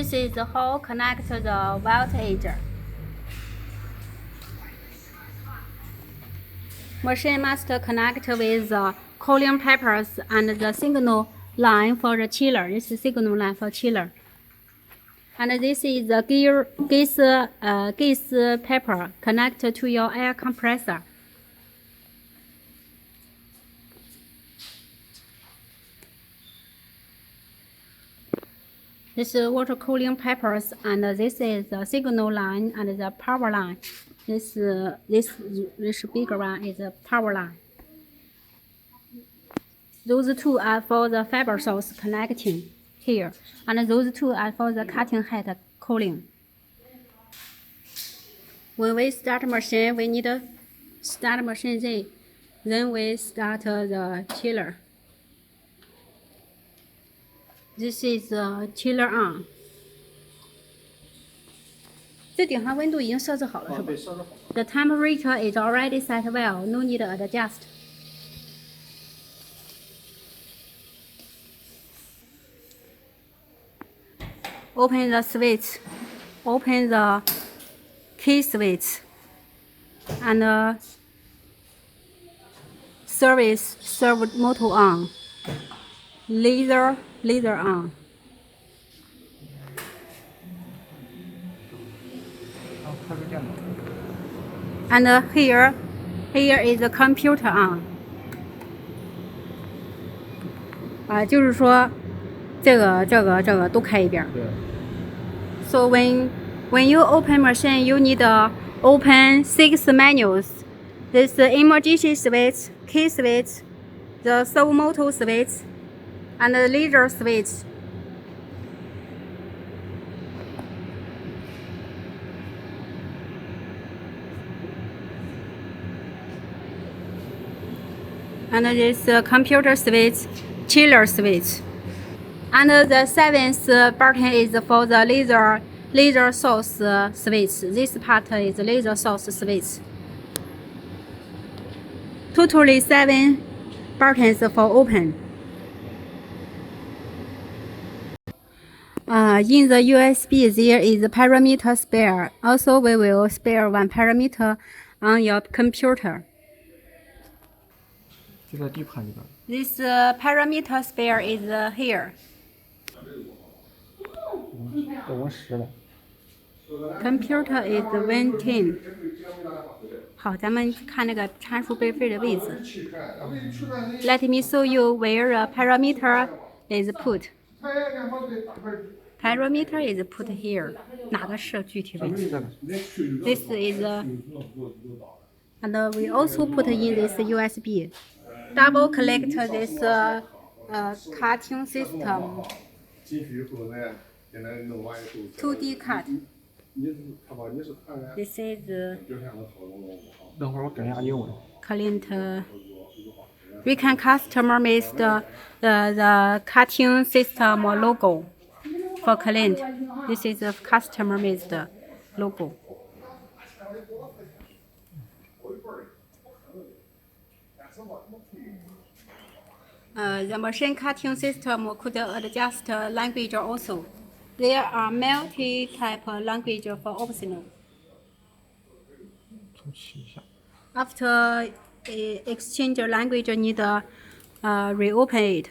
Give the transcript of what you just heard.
This is how connect the voltage. Machine must connect with the cooling pipes and the signal line for the chiller. This is signal line for chiller. And this is the gas pipe connected to your air compressor. This is water cooling pipes, and this is the signal line and the power line. This bigger one is the power line. Those two are for the fiber source connecting here, and those two are for the cutting head cooling. When we start machine, we need to start machine then we start the chiller. This is the chiller on. 这顶上温度已经设置好了，是吧？对，设置好了。The temperature is already set well, no need to adjust. Open the switch, open the key switch, and servo motor on, laser on. And here is the computer on. 就是说，这个都开一遍。对。So when you open machine, you need to open 6 menus. This emergency switch, key switch, the servo motor switch, and the laser switch. And this computer switch, chiller switch. And the 7th button is for the laser source switch. This part is laser source switch. Totally 7 buttons for open. In the USB, there is a parameter spare. Also, we will spare 1 parameter on your computer. 就在地盘里边。This parameter spare is here. 都往10了。Computer is 110. 好，咱们看那个参数备份的位置。Let me show you where the parameter is put. Parameter is put here. 哪个是具体位置 ？This is, and we also put in this USB. Double collect this cutting system. 2D cut. This is. 等会儿我跟下英文。Client. We can customize the cutting system logo for client. This is a customized logo. The machine cutting system could adjust language also. There are multi-type language for optional. 重启一下。After exchange language, need reopen it.